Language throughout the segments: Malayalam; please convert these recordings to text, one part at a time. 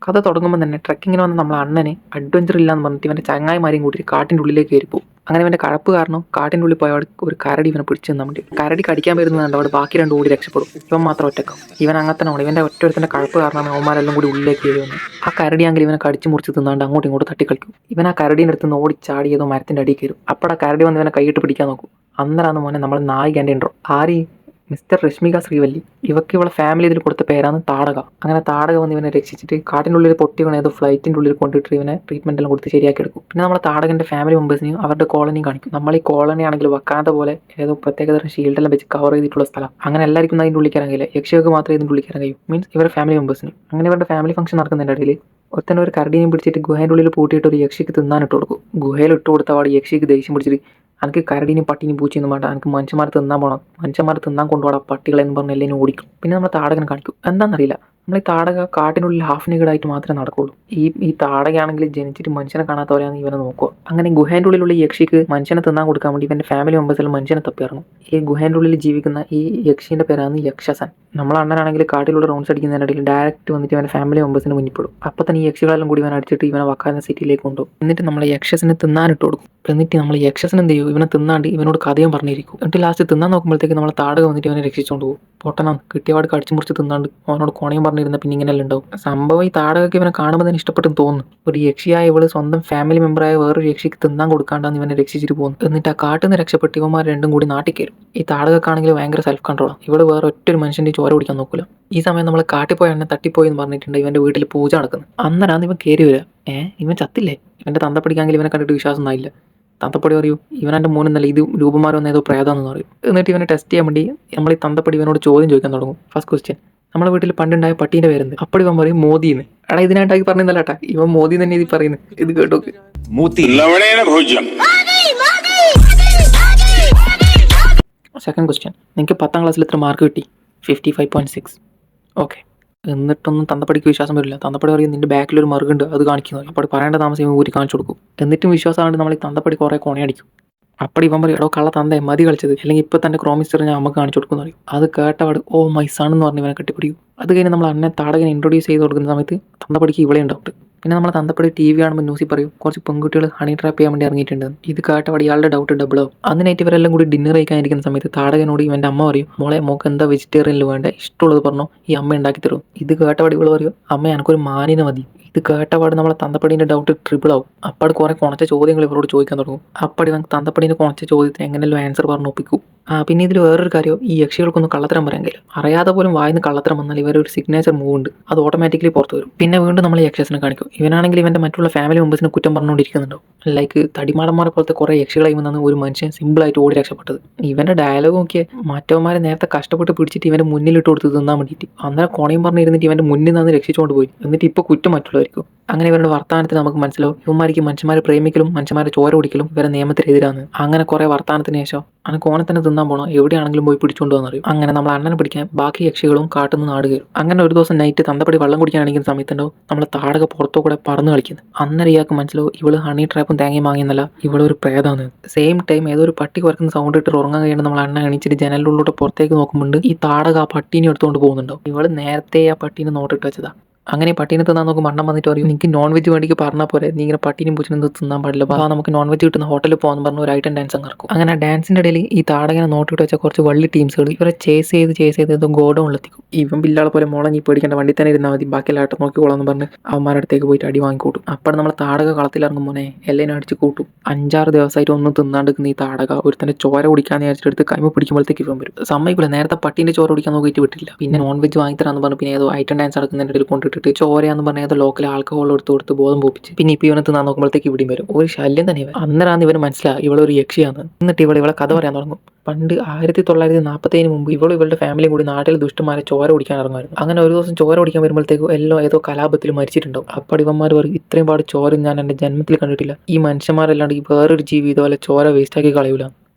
കഥ തുടങ്ങുമ്പോൾ തന്നെ ട്രക്കിങ്ങിന് വന്ന നമ്മളെ അണ്ണന് അഡ്വഞ്ചർ ഇല്ലാന്ന് പറഞ്ഞിട്ട് ഇവൻ്റെ ചങ്ങായിമാരെയും കൂട്ടി കാട്ടിൻ്റെ ഉള്ളിലേക്ക് കയറിപ്പോവും. അങ്ങനെ ഇവൻ്റെ കഴപ്പ് കാരണം കാട്ടിൻ്റെ ഉള്ളിൽ പോയ അവിടെ ഒരു കരടി ഇവനെ പിടിച്ചു നിന്നാൽ വേണ്ടി കരടി കടിക്കാൻ വരുന്നുണ്ട്. അവിടെ ബാക്കി രണ്ടും കൂടി രക്ഷപ്പെടും. ഇവൻ മാത്രം ഒറ്റക്കും. ഇവൻ അങ്ങനത്തെ ഇവൻ്റെ ഒറ്റൊരുത്തൻ്റെ കഴപ്പ് കാരണം അവന്മാരെല്ലാം കൂടി ഉള്ളിലേക്ക് കയറി വന്നു. ആ കരടിയാണെങ്കിൽ ഇവനെ കടിച്ചു മുറിച്ച് തിന്നാണ്ട് അങ്ങോട്ടും ഇങ്ങോട്ട് തട്ടിക്കളിക്കും. ഇവൻ ആ കരടീൻ്റെ അടുത്ത് നിന്ന് ഓടിച്ചാടിയതോ മരത്തിൻ്റെ അടിയിൽ കയറും. അപ്പോൾ ആ കരടി വന്ന് ഇവനെ കൈയിട്ട് പിടിക്കാൻ നോക്കും. അന്നേരാന്ന് മോനെ നമ്മൾ നായികൻ്റെ ഇൻട്രോ. ആര്? മിസ്റ്റർ രശ്മിക ശ്രീവല്ലി. ഇവക്ക് ഇവളെ ഫാമിലി ഇതിൽ കൊടുത്ത പേരാണ് താടക. അങ്ങനെ താടക വന്ന് ഇവനെ രക്ഷിച്ചിട്ട് കാട്ടിൻ്റെ ഉള്ളിൽ പൊട്ടി വീണ ഏതോ ഫ്ലൈറ്റിൻ്റെ ഉള്ളിൽ കൊണ്ടിട്ട് ഇവനെ ട്രീറ്റ്മെൻ്റ് എല്ലാം കൊടുത്ത് ശരിയാക്കി എടുക്കും. പിന്നെ നമ്മളെ താടകൻ്റെ ഫാമിലി മെമ്പേഴ്സിനെയും അവരുടെ കോളനിയും കാണിക്കും. നമ്മൾ ഈ കോളനി ആണെങ്കിൽ വെക്കാത്ത പോലെ ഏതോ പ്രത്യേകതരം ഷീൽഡെല്ലാം വെച്ച് കവർ ചെയ്തിട്ടുള്ള സ്ഥലം. അങ്ങനെ എല്ലാവർക്കും അതിൻ്റെ ഉള്ളിൽ കയറാൻ കഴിയില്ല. യക്ഷകൾക്ക് മാത്രമേ ഇതിൻ്റെ ഉള്ളിൽ കയറാൻ കഴിയും. മീൻസ് ഇവരുടെ ഫാമിലി മെമ്പേഴ്സിന്. അങ്ങനെ ഇവരുടെ ഫാമിലി ഫംഗ്ഷൻ നടക്കുന്നതിൻ്റെ ഇടയിൽ ഒരുത്തന്നെ ഒരു കരടിനെയും പിടിച്ചിട്ട് ഗുഹേൻ്റെ ഉള്ളിൽ പൂട്ടിയിട്ട് ഒരു യക്ഷിക്ക് തിന്നാനിട്ട് കൊടുക്കും. ഗുഹയിൽ ഇട്ട് കൊടുത്ത പാട് യക്ഷിക്ക് ദേഷ്യം പിടിച്ചിട്ട് എനിക്ക് കരടിനും പട്ടിനും പൂച്ചയൊന്നും വേണ്ട, എനിക്ക് മനുഷ്യന്മാർ തിന്നാൻ പോകണം, മനുഷ്യന്മാർ തിന്നാൻ കൊണ്ടുപോകണം പട്ടികളെന്ന് പറഞ്ഞ് എല്ലാവരും ഓടിക്കും. പിന്നെ നമ്മൾ താടകനെ കാണിക്കും. എന്താണെന്നറിയില്ല, നമ്മൾ ഈ താടക കാട്ടിനുള്ളിൽ ഹാഫ് നേക്കഡായിട്ട് മാത്രമേ നടക്കുള്ളൂ. ഈ താടകയാണെങ്കിൽ ജനിച്ചിട്ട് മനുഷ്യനെ കാണാത്ത പോലെയാണ് ഇവനെ നോക്കുക. അങ്ങനെ ഗുഹേൻ്റെ ഉള്ളിലുള്ള ഈ യക്ഷിക്ക് മനുഷ്യനെ തിന്നാൻ കൊടുക്കാൻ വേണ്ടി ഇവൻ്റെ ഫാമിലി മെമ്പേഴ്സെല്ലാം മനുഷ്യനെ തപ്പി ഇറങ്ങും. ഈ ഗുഹേൻ്റെ ഉള്ളിൽ ജീവിക്കുന്ന ഈ യക്ഷീൻ്റെ പേരാണ് യക്ഷസൻ. നമ്മളെ അണ്ണനാണെങ്കിൽ കാട്ടിലൂടെ റൗണ്ട്സ് അടിക്കുന്നതിനിടയിൽ ഡയറക്റ്റ് വന്നിട്ട് ഇവൻ്റെ ഫാമിലി മെമ്പേഴ്സിന് മുന്നിൽപ്പെടും. അപ്പം തന്നെ ഈ യക്ഷികളെല്ലാം കൂടി ഇവനെ അടിച്ചിട്ട് ഇവനെ വക്കാന സിറ്റിയിലേക്ക് കൊണ്ടുപോകും. എന്നിട്ട് നമ്മളെ യക്ഷസിന് തിന്നാനിട്ട് കൊടുക്കും. എന്നിട്ട് നമ്മൾ യക്ഷസൻ എന്ത് ചെയ്യും, ഇവനെ തിന്നാണ്ട് ഇവനോട് കഥയും പറഞ്ഞിരിക്കും. എന്നിട്ട് ലാസ്റ്റ് തിന്നാൻ നോക്കുമ്പോഴത്തേക്ക് നമ്മളെ താടക വന്നിട്ട് ഇവനെ രക്ഷിച്ചുകൊണ്ട് പോകും. പൊട്ടനാണ്, കിട്ടിയപാട് കടിച്ചു മുറിച്ച് തിന്നാണ്ട് അവനോട് കോണയും പറഞ്ഞിരുന്ന പിന്നെ ഇങ്ങനെയല്ല ഉണ്ടാവും സംഭവം. ഈ താടകയ്ക്ക് ഇവനെ കാണുമ്പോൾ തന്നെ ഇഷ്ടപ്പെട്ടെന്ന് തോന്നുന്നു. ഒരു യക്ഷിയായ ഇവള് സ്വന്തം ഫാമിലി മെമ്പറായ വേറൊരു യക്ഷിക്ക് തിന്നാൻ കൊടുക്കാണ്ടാന്ന് ഇവനെ രക്ഷിച്ചിട്ട് പോകുന്നു. എന്നിട്ട് ആ കാട്ടിൽ നിന്ന് രക്ഷപ്പെട്ട് ഇവന്മാർ രണ്ടും കൂടി നാട്ടിൽ കയറും. ഈ താടകക്കാണെങ്കിൽ ഭയങ്കര സെൽഫ് കൺട്രോളാണ്. ഇവള് വേറെ ഒറ്റൊരു മനുഷ്യൻ്റെ ചോര കുടിക്കാൻ നോക്കില്ല. ഈ സമയം നമ്മൾ കാട്ടിൽ പോയ എന്നെ തട്ടിപ്പോയി എന്ന് പറഞ്ഞിട്ടുണ്ട് ഇവൻ്റെ വീട്ടിൽ പൂജ നടക്കുന്നത്. അന്നേരാന്ന് ഇവൻ കയറി വരിക. ഇവൻ ചത്തില്ലേ? ഇവൻ്റെ തന്തപ്പടിക്കാണെങ്കിൽ ഇവനെ കണ്ടിട്ട് വിശ്വാസം ഒന്നായില്ല. തന്തപ്പടി പറയൂ ഇവനെൻ്റെ മോനെന്നല്ല, ഇത് രൂപമാരോ എന്നേതോ പ്രേതാന്ന് പറയും. എന്നിട്ട് ഇവനെ ടെസ്റ്റ് ചെയ്യാൻ വേണ്ടി നമ്മൾ ഈ തന്തപ്പടി ഇവനോട് ചോദ്യം ചോദിക്കാൻ തുടങ്ങും. ഫസ്റ്റ് ക്വസ്റ്റ്യൻ, നമ്മളെ വീട്ടിൽ പണ്ടുണ്ടായ പട്ടീൻ്റെ പേരെന്ത്? അപ്പോൾ ഇവൻ പറയും മോദിന്ന്. എടാ ഇതിനായിട്ടാക്കി പറഞ്ഞതല്ലാട്ടാ, ഇവൻ മോദി തന്നെ ഇത് പറയുന്നത്. ഇത് കേട്ടോക്ക്. സെക്കൻഡ് ക്വസ്റ്റ്യൻ, നിങ്ങൾക്ക് 10ാം ക്ലാസ്സിൽ എത്ര മാർക്ക് കിട്ടി? 55.6. ഓക്കെ. എന്നിട്ടൊന്നും തന്തപ്പടിക്ക് വിശ്വാസം വരില്ല. തന്തപ്പടി പറയും നിന്റെ ബാക്കിലൊരു മറുകുണ്ട്, അത് കാണിക്കുന്നത്. അപ്പോൾ പറയേണ്ട താമസം ഊരി കാണിച്ചു കൊടുക്കും. എന്നിട്ടും വിശ്വാസമാണ്ട് നമ്മൾ ഈ തന്തപ്പടി കുറേ കോണയടിക്കും. അപ്പോൾ ഇവൻ പറയും എടോ കള്ള തന്തേ മതി കളിച്ചത്, അല്ലെങ്കിൽ ഇപ്പോൾ തന്നെ ക്രോമിസ്റ്റർ ഞാൻ അമ്മക്ക് കാണിച്ചു കൊടുക്കുന്നു പറയും. അത് കേട്ടപാട് ഓ മൈ സൺ എന്ന് പറഞ്ഞ് ഇവനെ കെട്ടിപ്പിടിക്കും. അത് കഴിഞ്ഞ് നമ്മൾ അന്നെ താടകനെ ഇൻട്രൊഡ്യൂസ് ചെയ്ത് കൊടുക്കുന്ന സമയത്ത് തന്തപ്പടിക്ക് ഇവളെ ഉണ്ടാവും. പിന്നെ നമ്മൾ തന്തപ്പടി TV കാണുമ്പോൾ ന്യൂസിൽ പറയും കുറച്ച് പെൺകുട്ടികൾ ഹണി ട്രാപ്പ് ചെയ്യാൻ വേണ്ടി ഇറങ്ങിയിട്ടുണ്ട്. ഇത് കേട്ടപാട് ഇയാളുടെ ഡൗട്ട് ഡബിൾ ആവും. അന്നിനായിട്ട് ഇവരെല്ലാം കൂടി ഡിന്നർ കഴിക്കാനിരിക്കുന്ന സമയത്ത് താടകനോട് ഇവൻ്റെ അമ്മ പറയും മോളെ മോക്ക് എന്താ വെജിറ്റേറിയനിൽ വേണ്ട, ഇഷ്ടമുള്ളത് പറഞ്ഞോ, ഈ അമ്മ ഉണ്ടാക്കി തരും. ഇത് കേട്ടപാട് ഇവൾ പറയും അമ്മ എനിക്കൊരു മാനിനെ മതി. ഇത് കേട്ടപാട് നമ്മളെ തന്തപ്പടീൻ്റെ ഡൗട്ട് ട്രിപ്പിൾ ആവും. അപ്പാട് കുറേ കുറച്ച ചോദ്യങ്ങൾ ഇവരോട് ചോദിക്കാൻ തുടങ്ങും. അപ്പാടി നമുക്ക് തന്തപ്പടീൻ്റെ കുറച്ച ചോദ്യത്തിന് എങ്ങനെയല്ലോ ആൻസർ പറഞ്ഞു ഒപ്പിക്കും. പിന്നെ ഇതിൽ വേറൊരു കാര്യം, ഈ യക്ഷികൾക്കൊന്നും കള്ളത്തരം പറയാൻ കഴിയില്ല. അറിയാതെ പോലും വായിന്ന് കള്ളത്തരം വന്നാൽ ഇവരൊരു സിഗ്നേച്ചർ മൂവ് ഉണ്ട്, അത് ഓട്ടോമാറ്റിക്കലി പുറത്ത് വരും. പിന്നെ വീണ്ടും നമ്മൾ യക്ഷസിനെ കാണിക്കും. ഇവനാണെങ്കിൽ ഇവൻ്റെ മറ്റുള്ള ഫാമിലി മെമ്പേഴ്സിനെ കുറ്റം പറഞ്ഞുകൊണ്ടിരിക്കുന്നുണ്ടാവും. ലൈക്ക് തടിമാടന്മാരെ പോലത്തെ കുറേ യക്ഷികളായി വന്നാണ് ഒരു മനുഷ്യൻ സിമ്പിളായിട്ട് ഓടി രക്ഷപ്പെട്ടത്. ഇവൻ്റെ ഡയലോഗ് നോക്കിയാൽ മറ്റവന്മാരെ നേരത്തെ കഷ്ടപ്പെട്ട് പിടിച്ചിട്ട് ഇവൻ്റെ മുന്നിലിട്ട് കൊടുത്ത് തിന്നാൻ വേണ്ടിയിട്ട് അന്നേരം കോണയും പറഞ്ഞിരുന്നിട്ട് ഇവൻ്റെ മുന്നിൽ നിന്ന് രക്ഷിച്ചുകൊണ്ട് പോയി. എന്നിട്ട് ഇപ്പോൾ കുറ്റം മറ്റുള്ളവർക്കും. അങ്ങനെ ഇവരുടെ വർത്തമാനത്തിന് നമുക്ക് മനസ്സിലാവും ഇവന്മാർക്ക് മനുഷ്യന്മാരെ പ്രേമിക്കലും മനുഷ്യന്മാരെ ചോര കുടിക്കലും ഇവരെ നിയമത്തിനെതിരാണ്. അങ്ങനെ കുറേ വർത്തമാനത്തിന് ശേഷം അനക്ക് ഓനെ തന്നെ തിന്നാൻ പോകണം, എവിടെയാണെങ്കിലും പോയി പിടിച്ചുകൊണ്ട് വന്നറിയും. അങ്ങനെ നമ്മൾ അണ്ണനെ പിടിക്കാൻ ബാക്കി യക്ഷികളും കാട്ടിൽ നിന്ന് നാട് കയറും. അങ്ങനെ ഒരു ദിവസം നൈറ്റ് തന്തപ്പടി വെള്ളം കുടിക്കാനാണെങ്കിൽ സമയത്തുണ്ടാവും നമ്മൾ താടക പുറത്തു കൂടെ പറന്ന് കളിക്കുന്നത്. അന്നേരം ഇയാൾക്ക് മനസ്സിലാവും ഇവള് ഹണി ട്രാപ്പും തേങ്ങയും വാങ്ങിയെന്നല്ല, ഇവളൊരു പ്രേതാണ്. സെയിം ടൈം ഏതോ ഒരു പട്ടി കുറക്കുന്ന സൗണ്ട് ഇട്ട് ഉറങ്ങാൻ കഴിയുന്നത് നമ്മൾ അണ്ണ എണീച്ചിട്ട് ജനലിലൂടെ പുറത്തേക്ക് നോക്കുമ്പോൾ ഈ താടക ആ പട്ടീനെ എടുത്തുകൊണ്ട് പോകുന്നുണ്ടാവും. ഇവള് നേരത്തെ ആ പട്ടീനെ നോട്ടിട്ട് വെച്ചതാ. അങ്ങനെ പട്ടീനെ തിന്നാൻ നോക്കും. മണ്ണം വന്നിട്ട് പറയും എനിക്ക് നോൺ വെജ് വേണ്ടിക്ക് പറഞ്ഞാൽ പോലെ, നീ ഇങ്ങനെ പട്ടീനും പൂച്ചിനും തിന്നാൻ പാടില്ല, അപ്പോൾ നമുക്ക് നോൺ വെജ് കിട്ടുന്ന ഹോട്ടലിൽ പോകാന്ന് പറഞ്ഞ ഒരു ഐറ്റം ഡാൻസ് നടക്കും. അങ്ങനെ ഡാൻസിൻ്റെ ഇടയിൽ ഈ താടകനെ നോട്ടിട്ട് വെച്ച കുറച്ച് വള്ളി ടീംസുകൾ ഇവരെ ചേസ് ചെയ്ത് ഏതോ ഗോഡൗണിലെത്തിക്കും. ഇവൻ പില്ലാളെ പോലെ മോളെ നീ പേടിക്കേണ്ട, വണ്ടി തന്നെ ഇരുന്നാൽ മതി, ബാക്കി ആട്ടം നോക്കിക്കോളാന്ന് പറഞ്ഞ് അവന്മാരുടെ അടുത്തേക്ക് പോയിട്ട് അടി വാങ്ങിക്കൂട്ടും. അപ്പോൾ നമ്മൾ താടക കളത്തിലിറങ്ങും മോനെ എല്ലാവരും അടിച്ച് കൂട്ടും. 5-6 ദിവസമായിട്ട് ഒന്നും തിന്നാണ്ടിരിക്കുന്ന ഈ താടക ഒരുത്തൻ്റെ ചോര കുടിക്കാന്ന് വിചാരിച്ചിട്ട് കൈമ പിടിക്കുമ്പോഴത്തേക്ക് ഇവൻ വരും. സമ്മതിക്കില്ല, നേരത്തെ പട്ടീൻ്റെ ചോര കുടിക്കാൻ നോക്കിയിട്ട് വിട്ടില്ല. പിന്നെ നോൺ വെജ് വാങ്ങിത്തരാന്ന് പറഞ്ഞ് പിന്നെ ഏതോ ഐറ്റം ഡാൻസ് നടക്കുന്നതിൻ്റെ ഇടയിൽ കൊണ്ടിട്ടിട്ട് ചോരയാന്ന് പറഞ്ഞ ഏതോ ലോക്കൽ ആൽക്കഹോൾ കൊടുത്ത് ബോധം പോപ്പിച്ച് പിന്നെ ഇപ്പോൾ ഇവനെ തിന്നാൻ നോക്കുമ്പോഴത്തേക്ക് ഇവിടെയും വരും. ഒരു ശല്യം തന്നെ ഇവൻ. അന്നേരാന്ന് ഇവന് മനസ്സിലായി ഇവളൊരു യക്ഷിയാണ്. എന്നിട്ട് ഇവളെ കഥ പറയാൻ തുടങ്ങും. പണ്ട് 1947 മുമ്പ് ഇവളുടെ ഫാമിലിയും കൂടി നാട്ടിൽ ദുഷ്ടന്മാരെ ചോര കുടിക്കാൻ ഇറങ്ങുമായിരുന്നു. അങ്ങനെ ഒരു ദിവസം ചോര കുടിക്കാൻ വരുമ്പോഴത്തേക്കും ഏതോ കലാപത്തിൽ മരിച്ചിട്ടുണ്ടാവും. അപ്പോൾ ഇവന്മാർ പറയും ഇത്രയും പാട് ചോര ഞാൻ എൻ്റെ ജന്മത്തിൽ കണ്ടിട്ടില്ല, ഈ മനുഷ്യന്മാരല്ലാണ്ട് ഈ വേറൊരു ജീവി ഇതുപോലെ ചോര വേസ്റ്റാക്കി കളയൂല.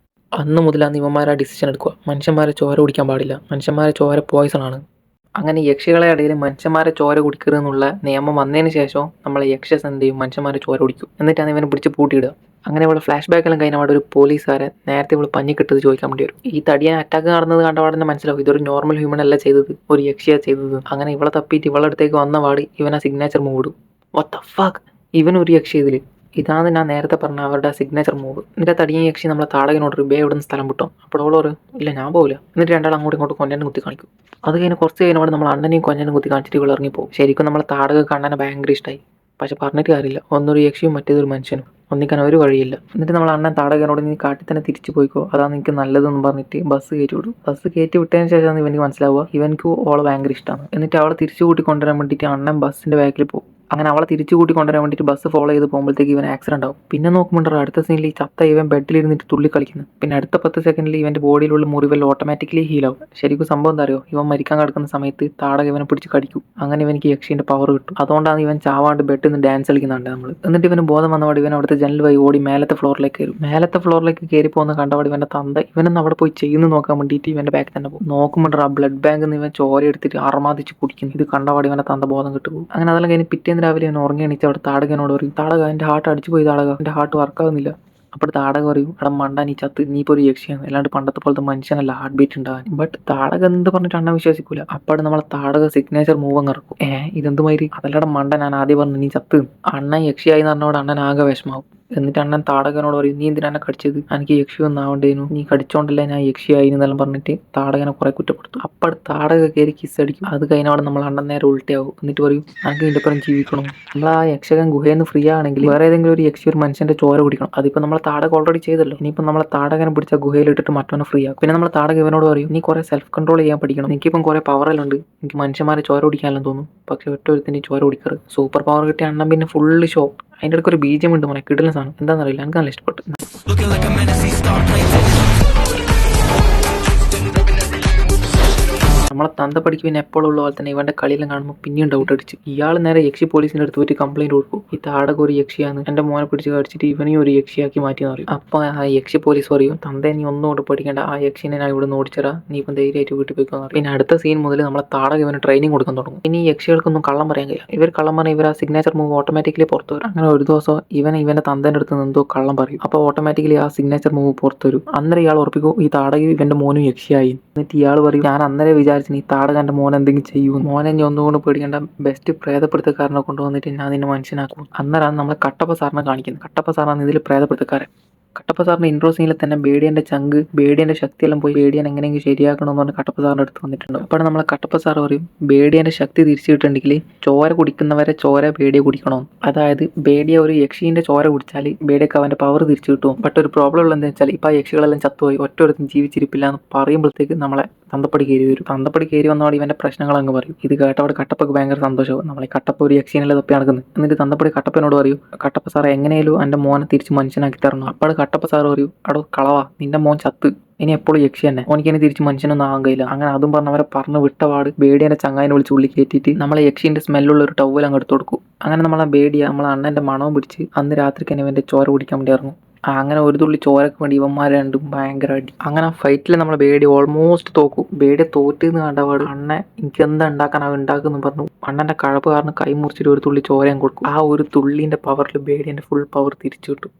അന്ന് മുതലാണ് ഇവന്മാർ ആ ഡിസിഷൻ എടുക്കുക, മനുഷ്യന്മാരെ ചോര കുടിക്കാൻ പാടില്ല, മനുഷ്യന്മാരെ ചോര പോയ്സൺ ആണ്. അങ്ങനെ യക്ഷികളെ ഇടയിൽ മനുഷ്യന്മാരെ ചോര കുടിക്കരുതെന്നുള്ള നിയമം വന്നതിന് ശേഷം നമ്മളെ യക്ഷസ് എന്ത് ചെയ്യും, മനുഷ്യന്മാരെ ചോര കുടിക്കും. എന്നിട്ടാണ് ഇവനെ പിടിച്ച് പൂട്ടിയിടുക. അങ്ങനെ ഇവിടെ ഫ്ലാഷ് ബാക്കെല്ലാം കഴിഞ്ഞ അവിടെ ഒരു പോലീസുകാരൻ നേരത്തെ ഇവിടെ പഞ്ഞിക്കിട്ടത് ചോദിക്കാൻ വേണ്ടി വരും. ഈ തടിയൻ അറ്റാക്ക് നടന്നത് കണ്ടപാടെ തന്നെ മനസ്സിലാവും ഇതൊരു നോർമൽ ഹ്യൂമൻ അല്ല ചെയ്തത്, ഒരു യക്ഷിയാണ് ചെയ്തത്. അങ്ങനെ ഇവളെ തപ്പിയിട്ട് ഇവളുടെ അടുത്തേക്ക് വന്ന പാട് ഇവൻ ആ സിഗ്നേച്ചർ മൂവ് ഇടും. വാട്ട് ദ ഫക്ക്, ഇവനൊരു യക്ഷി ഇതിൽ. ഇതാണ് ഞാൻ നേരത്തെ പറഞ്ഞ അവരുടെ സിഗ്നേച്ചർ മൂവ്. എന്നിട്ട് തടിയൻ യക്ഷി നമ്മളെ താടകനോട് ബേ ഇവിടെ നിന്ന് സ്ഥലം വിട്ടോ. അപ്പോൾ അവളോട് ഇല്ല ഞാൻ പോകില്ല. എന്നിട്ട് രണ്ടാൾ അങ്ങോട്ടും ഇങ്ങോട്ടും കൊഞ്ഞനും കുത്തി കാണിക്കും. അത് കഴിഞ്ഞ് കുറച്ച് കഴിഞ്ഞാൽ നമ്മൾ അണ്ണനെയും കൊഞ്ഞനും കുത്തി കാണിച്ചിട്ട് ഇവൾ ഇറങ്ങിപ്പോകും. ശരിക്കും നമ്മളെ താടക അണ്ണനെ ഭയങ്കര ഇഷ്ടമായി. പക്ഷെ പറഞ്ഞിട്ട് കാര്യമില്ല, ഒന്നൊരു യക്ഷിയും മറ്റേതൊരു മനുഷ്യനും, ഒന്നിക്കാൻ ഒരു വഴിയില്ല. എന്നിട്ട് നമ്മൾ അണ്ണൻ താടകനോട് നീ കാട്ടിൽ തന്നെ തിരിച്ചു പോയിക്കോ, അതാണ് എനിക്ക് നല്ലതെന്ന് പറഞ്ഞിട്ട് ബസ് കയറ്റി വിടും. ബസ് കയറ്റി വിട്ടതിന് ശേഷമാണ് ഇവനിക്ക് മനസ്സിലാവുക ഇവനിക്ക് ഓളെ ഭയങ്കര ഇഷ്ടമാണ്. എന്നിട്ട് അവളെ തിരിച്ചു കൂട്ടി കൊണ്ടുവരാൻ വേണ്ടിയിട്ട് അണ്ണൻ ബസ്സിന്റെ ബാക്കിൽ പോകും. അങ്ങനെ അവളെ തിരിച്ചു കൂട്ടി കൊണ്ടുവരാൻ വേണ്ടിയിട്ട് ബസ് ഫോളോ ചെയ്ത് പോകുമ്പോഴത്തേക്ക് ഇവൻ ആക്സിഡന്റ് ആവും. പിന്നെ നോക്കുമ്പോൾ അടുത്ത സീനിൽ ഈ ചത്ത ഇവൻ ബെഡിലിരുന്നിട്ട് തുള്ളി കളിക്കുന്നു. പിന്നെ അടുത്ത 10 സെക്കൻഡിൽ ഇവന്റെ ബോഡിയിലുള്ള മുറിവെല്ലാം ഓട്ടോമാറ്റിക്കലി ഹീലാവും. ശരിക്കും സംഭവം എന്താ അറിയോ, ഇവൻ മരിക്കാൻ കിടക്കുന്ന സമയത്ത് താടക ഇവനെ പിടിച്ച് കടിക്കും. അങ്ങനെ ഇവനിക്ക് യക്ഷീന്റെ പവർ കിട്ടും. അതുകൊണ്ടാണ് ഇവൻ ചാവാണ്ട് ബെഡിൽ നിന്ന് ഡാൻസ് കളിക്കുന്നുണ്ട് നമ്മൾ. എന്നിട്ട് ഇവന് ബോധം വന്നപാട് ഇവൻ അവിടുത്തെ ജനൽ വഴി ഓടി മേലത്തെ ഫ്ലോറിലേക്ക് കയറും. മേലത്തെ ഫ്ലോറിലേക്ക് കയറി പോകുന്ന കണ്ടപാട് ഇവന്റെ തന്ത ഇവനൊന്ന് അവിടെ പോയി ചെയ്യുന്നു നോക്കാൻ വേണ്ടിയിട്ട് ഇവന്റെ ബാക്ക് തന്നെ പോകും. നോക്കുമ്പോൾ ആ ബ്ലഡ് ബാങ്കിൽ നിന്ന് ഇവൻ ചോര എടുത്തിട്ട് അറമാതിച്ച് കുടിക്കുന്നു. ഇത് കണ്ടപാട് ഇവന്റെ തന്ത ബോധം കിട്ടും. അങ്ങനെ അതെല്ലാം കഴിഞ്ഞ് പിറ്റേന്ന് രാവിലെ ഇവൻ ഉറങ്ങി എണീച്ച് അവിടെ താടകനോട് പറയും, താടക എൻ്റെ ഹാർട്ട് അടിച്ചു പോയി, താടക എൻ്റെ ഹാർട്ട് വർക്കാവുന്നില്ല. അപ്പോൾ താടക പറയും, അവിടെ മണ്ട നീ ചത്ത്, നീ ഇപ്പോൾ ഒരു യക്ഷിയാണ്, അല്ലാണ്ട് പണ്ടത്തെ പോലത്തെ മനുഷ്യനല്ല ഹാർട്ട് ബീറ്റ് ഉണ്ടാകാൻ. ബട്ട് താടക എന്ത് പറഞ്ഞിട്ട് അണ്ണൻ വിശ്വസിക്കൂല. അപ്പോൾ നമ്മളെ താടക സിഗ്നേച്ചർ മൂവ് അങ്ങ് ഇറക്കും. ഇതെന്തുമാതിരി, അതല്ലാടെ മണ്ട ഞാൻ ആദ്യം പറഞ്ഞു നീ ചത്ത്. അണ്ണൻ യക്ഷിയായി എന്ന് പറഞ്ഞോട് അണ്ണൻ ആകെ വിഷമാവും. എന്നിട്ട് അണ്ണൻ താടകനോട് പറയും, നീ എന്തിനാ എന്നെ കടിച്ചത്, എനിക്ക് യക്ഷി ഒന്നും ആവണ്ടേനു, നീ കടിച്ചോണ്ടല്ലേ ഞാൻ യക്ഷിയായി എന്നെല്ലാം പറഞ്ഞിട്ട് താടകനെ കുറെ കുറ്റപ്പെടുത്തും. അപ്പോൾ താടക കയറി കിസ് അടിക്കും. അത് കഴിഞ്ഞാൽ നമ്മൾ അണ്ണൻ നേരെ ഉൾട്ടയാവും. എന്നിട്ട് പറയും എനിക്ക് ഇതിൻ്റെ പുറം ജീവിക്കണം. നമ്മൾ ആ യക്ഷകൻ ഗുഹയിൽ നിന്ന് ഫ്രീ ആണെങ്കിൽ വേറെ ഏതെങ്കിലും ഒരു യക്ഷി ഒരു മനുഷ്യന്റെ ചോര കുടിക്കണം. അതിപ്പോൾ നമ്മളെ താടക ഓൾറെഡി ചെയ്തല്ലോ. ഇനിയിപ്പോൾ നമ്മളെ താടകനെ പിടിച്ച ഗുഹയിൽ ഇട്ടിട്ട് മറ്റവനെ ഫ്രീ ആക്കും. പിന്നെ നമ്മളെ താടക ഇവനോട് പറയും, നീ കുറെ സെൽഫ് കൺട്രോൾ ചെയ്യാൻ പഠിക്കണം, എനിക്കിപ്പം കുറെ പവറെല്ലാം ഉണ്ട്, എനിക്ക് മനുഷ്യന്മാരെ ചോര കുടിക്കാനെല്ലാം തോന്നും, പക്ഷെ ഒറ്റ ഒരുത്തിന് ചോര കുടിക്കരുത്. സൂപ്പർ പവർ കിട്ടിയ അണ്ണൻ പിന്നെ ഫുള്ള് ഷോ. അതിൻ്റെ ഇടയ്ക്ക് ഒരു ബീജം ഉണ്ട് മോനെ, കിടിലൻ സാധനം, എന്താണെന്നറിയില്ല, എനിക്ക് നല്ല ഇഷ്ടപ്പെട്ടു. നമ്മളെ തന്ത പഠിക്ക് പിന്നെ എപ്പോഴുള്ള പോലെ തന്നെ ഇവന്റെ കളിയെല്ലാം കാണുമ്പോൾ പിന്നെയും ഡൗട്ട് അടിച്ച് ഇയാൾ നേരെ യക്ഷി പോലീസിന്റെ അടുത്ത് പോയിട്ട് കംപ്ലൈന്റ് കൊടുക്കും, ഈ താടക ഒരു യക്ഷിയാണ്, എന്റെ മോനെ പിടിച്ച് കടിച്ചിട്ട് ഇവനെയും ഒരു യക്ഷിയാക്കി മാറ്റിയെന്ന് പറയും. അപ്പൊ ആ യക്ഷി പോലീസ് പറയും, തന്തെ നീ ഒന്നുകൊണ്ട് പഠിക്കേണ്ട, ആ യക്ഷിനെ ഞാൻ ഇവിടെ നിന്ന് ഓടിച്ചറാ, നീ ഇപ്പം ധൈര്യമായിട്ട് വീട്ടിൽ പോയിക്കോന്ന് പറയും. പിന്നെ അടുത്ത സീൻ മുതൽ നമ്മളെ താടക ഇവന് ട്രെയിനിങ് കൊടുക്കാൻ തുടങ്ങും. ഇനി യക്ഷികൾക്കൊന്നും കള്ളം പറയാൻ കഴിയില്ല. ഇവർ കള്ളം പറഞ്ഞാൽ ഇവർ ആ സിഗ്നേച്ചർ മൂവ് ഓട്ടോമാറ്റിക്കലി പുറത്തു വരും. അങ്ങനെ ഒരു ദിവസം ഇവന്റെ തന്തേന്റെ അടുത്ത് നിന്ന് എന്തോ കള്ളം പറയും. അപ്പോൾ ഓട്ടോമാറ്റിക്കലി ആ സിഗ്നേച്ചർ മൂവ് പുറത്തു വരും. അന്നേരം ഇയാൾ ഉറപ്പിക്കും ഈ താടക ഇവന്റെ മോനും യക്ഷിയായി. എന്നിട്ട് ഇയാൾ പറയും, ഞാൻ അന്നേരം വിചാരിച്ചു ഈ താടക എന്റെ മോൻ എന്തെങ്കിലും ചെയ്യൂ, മോനെ ഇനി ഒന്നുകൊണ്ട് പേടിക്കേണ്ട, ബെസ്റ്റ് പ്രേതപ്പെടുത്തക്കാരനെ കൊണ്ടുവന്നിട്ട് ഞാൻ നിന്നെ മനുഷ്യനാക്കും. അന്നേരമാണ് നമ്മളെ കട്ടപ്പ സാറിനെ കാണിക്കുന്നത്. കട്ടപ്പ സാറാണ് ഇതിൽ പ്രേതപ്പെടുത്തക്കാരൻ. കട്ടപ്പ സാറിന്റെ ഇൻട്രോ സീനിൽ തന്നെ ബേഡിയന്റെ ചങ്ക്, ബേഡിയന്റെ ശക്തിയെല്ലാം പോയി ബേഡിയൻ എങ്ങനെയെങ്കിലും ശരിയാക്കണമെന്ന് പറഞ്ഞ് കട്ടപ്പ സാറിന്റെ അടുത്ത് വന്നിട്ടുണ്ട്. അപ്പോൾ നമ്മളെ കട്ടപ്പ സാർ പറയും, ബേഡിയന്റെ ശക്തി തിരിച്ചു കിട്ടുന്നുണ്ടെങ്കിൽ ചോര കുടിക്കുന്നവരെ ചോര ബേഡിയെ കുടിക്കണം. അതായത് ബേഡിയ ഒരു യക്ഷീന്റെ ചോര കുടിച്ചാൽ ബേഡിയക്ക് അവന്റെ പവർ തിരിച്ചു കിട്ടും. ബട്ട് ഒരു പ്രോബ്ലം ഉള്ളത് എന്താ വെച്ചാൽ ഇപ്പം ആ യക്ഷികളെല്ലാം ചത്തുപോയി, ഒറ്റൊരുത്തും ജീവിച്ചിരിപ്പില്ല എന്ന് പറയുമ്പോഴത്തേക്ക് നമ്മളെ തന്തപ്പടി കയറി വരും. തന്തപ്പടി കയറി വന്നോടെ ഇവന്റെ പ്രശ്നങ്ങൾ അങ്ങ് പറയും. ഇത് കേട്ടവിടെ കട്ടപ്പക്ക് ഭയങ്കര സന്തോഷവും, നമ്മളെ കട്ടപ്പ ഒരു യക്ഷീനല്ലേ തപ്പി നടക്കുന്നത്. എന്നിട്ട് തന്തപ്പടി കട്ടപ്പനോട് പറയും, കട്ടപ്പ സാറെ എങ്ങനെയാലും എൻ്റെ മോനെ തിരിച്ച് മനുഷ്യനാക്കി തരണം. അപ്പോൾ കട്ടപ്പ സാറ് പറയും, അടോ കളവാ, നിന്റെ മോൻ ചത്ത്, ഇനി എപ്പോഴും യക്ഷി തന്നെ, ഓനിക്കിനി തിരിച്ച് മനുഷ്യനൊന്നും ആകാൻ കഴിയില്ല. അങ്ങനെ അതും പറഞ്ഞവരെ പറഞ്ഞ് വിട്ടപാട് ബേഡിയന്റെ ചങ്ങായിനെ വിളിച്ച് ഉള്ളി കയറ്റിയിട്ട് നമ്മളെ യക്ഷീന്റെ സ്മെല്ലുള്ള ഒരു ടവൽ അങ്ങ് എടുത്ത് കൊടുക്കും. അങ്ങനെ നമ്മളെ ബേഡിയ നമ്മളെ അണ്ണന്റെ മണവും പിടിച്ച് അന്ന് രാത്രിക്ക് തന്നെ ഇവന്റെ ചോര കുടിക്കാൻ വേണ്ടി ഇറങ്ങും. അങ്ങനെ ഒരു തുള്ളി ചോരക്ക് വേണ്ടി ഇവന്മാർ രണ്ടും ഭയങ്കര അടി. അങ്ങനെ ആ ഫൈറ്റിൽ നമ്മളെ ബേഡി ഓൾമോസ്റ്റ് തോക്കും. ബേഡിയെ തോറ്റെന്ന് കണ്ടപാട് അണ്ണൻ എനിക്ക് എന്താ ഉണ്ടാക്കാൻ അവൻ ഉണ്ടാക്കുന്നു പറഞ്ഞു അണ്ണന്റെ കഴപ്പ് കാരണം കൈ മുറിച്ചിട്ട് ഒരു തുള്ളി ചോരയും കൊടുക്കും. ആ ഒരു തുള്ളിന്റെ പവറിൽ ബേഡിന്റെ ഫുൾ പവർ തിരിച്ചു കിട്ടും.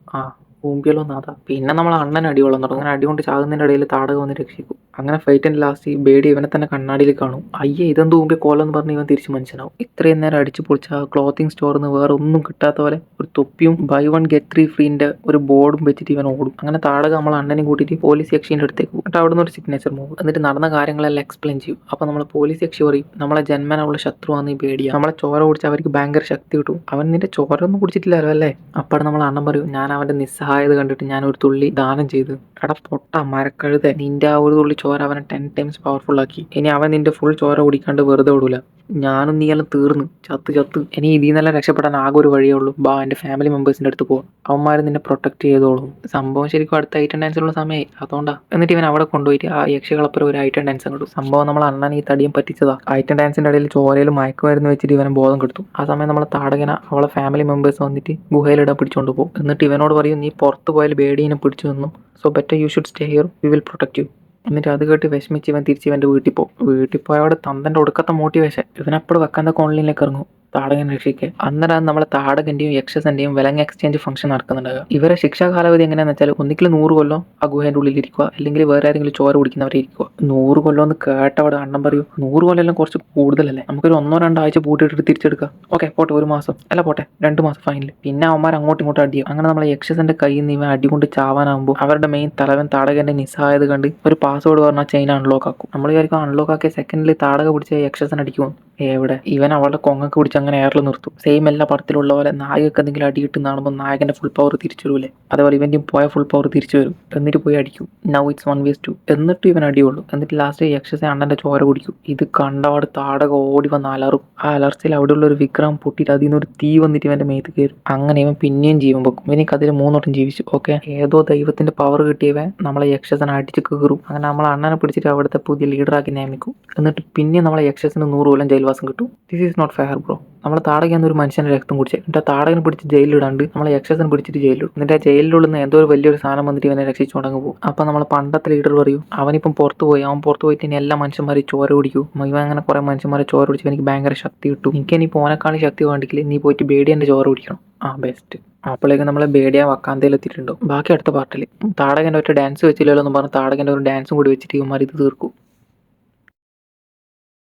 ഊമ്പിയല്ലോ നാഥ. പിന്നെ നമ്മൾ അണ്ണൻ അടിയോളം തുടങ്ങും. അങ്ങനെ അടികൊണ്ട് ചാകുന്നതിൻ്റെ ഇടയിൽ താടക വന്ന് രക്ഷിക്കും. അങ്ങനെ ഫൈറ്റിൻ്റെ ലാസ്റ്റ് ബേഡി ഇവനെ തന്നെ കണ്ണാടിയിൽ കാണും. അയ്യേ ഇതെന്ത് ഊമ്പിയ കോലെന്ന് പറഞ്ഞ് ഇവൻ തിരിച്ച് മനുഷ്യനാവും. ഇത്രയും നേരം അടിച്ചു പൊളിച്ച ആ ക്ലോത്തിങ് സ്റ്റോറിൽ നിന്ന് വേറെ ഒന്നും കിട്ടാത്ത പോലെ ഒരു തൊപ്പിയും ബൈ 1 get 3 ഫ്രീൻ്റെ ഒരു ബോർഡും വെച്ചിട്ട് ഇവൻ ഓടും. അങ്ങനെ താടക നമ്മൾ അണ്ണനെയും കൂട്ടിയിട്ട് പോലീസ് യക്ഷീൻ്റെ അടുത്തേക്ക് പോകും. എന്നിട്ട് അവിടെ നിന്ന് ഒരു സിഗ്നേച്ചർ മൂവ് എന്നിട്ട് നടന്ന കാര്യങ്ങളെല്ലാം എക്സ്പ്ലെയിൻ ചെയ്യും. അപ്പോൾ നമ്മൾ പോലീസ് യക്ഷി പറയും, നമ്മളെ ജന്മനുള്ള ശത്രുവാണ് ഈ ബേഡിയ, നമ്മളെ ചോര കുടിച്ച് അവർക്ക് ഭയങ്കര ശക്തി കിട്ടും. അവൻ നിന്റെ ചോര ഒന്നും കുടിച്ചിട്ടില്ലല്ലോ അല്ലേ? അപ്പോൾ നമ്മൾ അണ്ണൻ പറയും, ഞാൻ അവൻ്റെ നിസ്സഹായത കണ്ടിട്ട് ഞാൻ ഒരു തുള്ളി ദാനം ചെയ്തു. എടാ പൊട്ട മരക്കഴുത, നിന്റെ ആ ഒരു തുള്ളി ചോര അവനെ 10 times പവർഫുൾ ആക്കി. ഇനി അവൻ നിന്റെ ഫുൾ ചോര കുടിക്കാണ്ട് വെറുതെ വിടൂല. ഞാനും നീയെല്ലാം തീർന്ന് ചത്ത് ഇനി ഇതിൽ നിന്നെല്ലാം രക്ഷപ്പെടാൻ ആകെ ഒരു വഴിയേ ഉള്ളൂ, ബാ എൻ്റെ ഫാമിലി മെമ്പേഴ്സിൻ്റെ അടുത്ത് പോകും, അവന്മാർ നിന്നെ പ്രൊട്ടക്ട് ചെയ്തോളും. സംഭവം ശരിക്കും അടുത്ത ഐറ്റം ഡാൻസിലുള്ള സമയമായി, അതുകൊണ്ടാ. എന്നിട്ട് ഇവൻ അവിടെ കൊണ്ടുപോയിട്ട് ആ യക്ഷികളപ്പുറം ഒരു ഐറ്റം ഡാൻസ് കിട്ടും. സംഭവം നമ്മൾ അണ്ണൻ ഈ തടിയും പറ്റിച്ചതാ. ഐറ്റം ഡാൻസിൻ്റെ ഇടയിൽ ചോരയിൽ മയക്കുമരുന്ന് വെച്ചിട്ട് ഇവനെ ബോധം കെടുത്തു. ആ സമയം നമ്മൾ താടകന അവളെ ഫാമിലി മെമ്പേഴ്സ് വന്നിട്ട് ഗുഹയിലിടാൻ പിടിച്ചുകൊണ്ട് പോകും. എന്നിട്ട് ഇവനോട് പറയും, നീ പുറത്ത് പോയാൽ ബേഡീനെ പിടിച്ചു നിന്നു, so better you should stay here, we will protect U. എന്നിട്ട് അത് കേട്ട് വിഷമിച്ച് ഇവൻ തിരിച്ച് ഇവൻ്റെ വീട്ടിൽ പോകും. വീട്ടിൽ പോയവിടെ തന്തൻ്റെ ഒടുക്കത്തെ മോട്ടിവേഷൻ. ഇവനപ്പോൾ വെക്കാൻ്റെ ഓൺലൈനിലേക്ക് ഇറങ്ങും താടകൻ രക്ഷിക്കാൻ. അന്നേരം നമ്മളെ താടകന്റെയും യക്ഷസന്റെയും വിലങ്ങ് എക്സ്ചേഞ്ച് ഫംഗ്ഷൻ നടക്കുന്നുണ്ടാകുക. ഇവരെ ശിക്ഷാ കാലാവധി എങ്ങനെയാണെന്ന് വെച്ചാൽ ഒന്നിക്കൽ 100 കൊല്ലം ആ ഗുഹേൻ്റെ ഉള്ളിൽ ഇരിക്കുക, അല്ലെങ്കിൽ വേറെ ആരെങ്കിലും ചോര കുടിക്കുന്നവരെ ഇരിക്കുക. 100 കൊല്ലം എന്ന് കേട്ടവിടെ അണ്ണം പറയൂ, 100 കൊല്ലം എല്ലാം കുറച്ച് കൂടുതലല്ലേ, നമുക്കൊരു 1-2 ആഴ്ച പൂട്ടിയിട്ടിട്ട് തിരിച്ചെടുക്കാം. ഓക്കെ പോട്ടെ, 1 മാസം അല്ല പോട്ടെ 2 മാസം ഫൈനൽ. പിന്നെ അവന്മാർ അങ്ങോട്ടും ഇങ്ങോട്ടും അടിയും. അങ്ങനെ നമ്മളെ യക്ഷസന്റെ കയ്യിൽ നിന്ന് ഇവൻ അടി കൊണ്ട് ചാവാനാകുമ്പോൾ അവരുടെ മെയിൻ തലവൻ താടകന്റെ നിസ്സഹായത കണ്ട് ഒരു പാസ്വേഡ് പറഞ്ഞാൽ ചെയിൻ അൺലോക്ക് ആക്കും. നമ്മൾ വിചാരിക്കും അൺലോക്ക് ആക്കിയ സെക്കൻഡിൽ താടക പിടിച്ച യക്ഷസൻ അടിക്കും. എവിടെ, ഇവൻ അവളുടെ കൊങ്ങക്ക് പിടിച്ച് അങ്ങനെ എയറിൽ നിർത്തും. സെയിം എല്ലാ പടത്തിലുള്ള പോലെ നായകക്ക് എന്തെങ്കിലും അടി കിട്ടുന്നാകുമ്പോൾ നായകന്റെ ഫുൾ പവർ തിരിച്ചു വരൂലേ, അതേപോലെ ഇവന്റെയും പോയ ഫുൾ പവർ തിരിച്ചു വരും. എന്നിട്ട് പോയി അടിക്കും. Now it's 1vs2. എന്നിട്ട് ഇവൻ അടിയുള്ളൂ. എന്നിട്ട് ലാസ്റ്റ് യക്ഷസ അണ്ണന്റെ ചോര കുടിക്കും. ഇത് കണ്ടപാട് താടക ഓടി വന്ന് അലറും. ആ അലർച്ചയിൽ അവിടെയുള്ള ഒരു വിക്രം പൊട്ടിയിട്ട് അതിൽ നിന്നൊരു തീ വന്നിട്ട് ഇവന്റെ മേത്ത് കയറും. അങ്ങനെ ഇവൻ പിന്നെയും ജീവൻ വെക്കും. ഇവനിക്ക് അതിൽ 3 വട്ടം ജീവിച്ചു. ഓക്കെ, ഏതോ ദൈവത്തിന്റെ പവർ കിട്ടിയവൻ നമ്മളെ യക്ഷസനെ അടിച്ച് കയറും. അങ്ങനെ നമ്മളെ അണ്ണനെ പിടിച്ചിട്ട് അവിടുത്തെ പുതിയ ലീഡറാക്കി നിയമിക്കും. എന്നിട്ട് പിന്നെ നമ്മളെ യക്ഷസന് 100 കൊല്ലം ജയിൽവാസം കിട്ടും. This is not fair bro. നമ്മളെ താടകൻ ഒരു മനുഷ്യന്റെ രക്തം കുടിച്ചത്, എന്നിട്ട് ആ താടകനെ പിടിച്ച് ജയിലിലിടാണ്ട് നമ്മളെ യക്ഷസൻ പിടിച്ചിട്ട് ജയിലിടും. എന്നിട്ട് ആ ജയിലിലുള്ള എന്തോ ഒരു വലിയൊരു സാധനം വന്നിട്ട് ഇവനെ രക്ഷിച്ചുകൊണ്ടങ്ങ് പോകും. അപ്പൊ നമ്മളെ പണ്ടത്തെ ലീഡർ പറയും അവനിപ്പം പുറത്ത് പോയി, അവൻ പുറത്ത് പോയിട്ട് ഇനി എല്ലാ മനുഷ്യന്മാരെ ചോര കുടിക്കും. ഇവൻ അങ്ങനെ കുറെ മനുഷ്യന്മാരെ ചോര കുടിച്ചു എനിക്ക് ഭയങ്കര ശക്തി കിട്ടും. എനിക്ക് ഇനി പോനേക്കാളും ശക്തി വേണ്ടെങ്കിൽ നീ പോയിട്ട് ബേഡിയന്റെ ചോര കുടിക്കണം. ആ ബെസ്റ്റ്. അപ്പോഴേക്കും നമ്മളെ ബേഡിയ വക്കാന്തയിലെത്തിയിട്ടുണ്ടോ. ബാക്കി അടുത്ത പാർട്ടിൽ താടകന്റെ ഒറ്റ ഡാൻസ് വെച്ചില്ലല്ലോ എന്ന് പറഞ്ഞ് താടകന്റെ ഒരു ഡാൻസും കൂടി വെച്ചിട്ട് ഇവന്മാർ ഇത് തീർക്കും.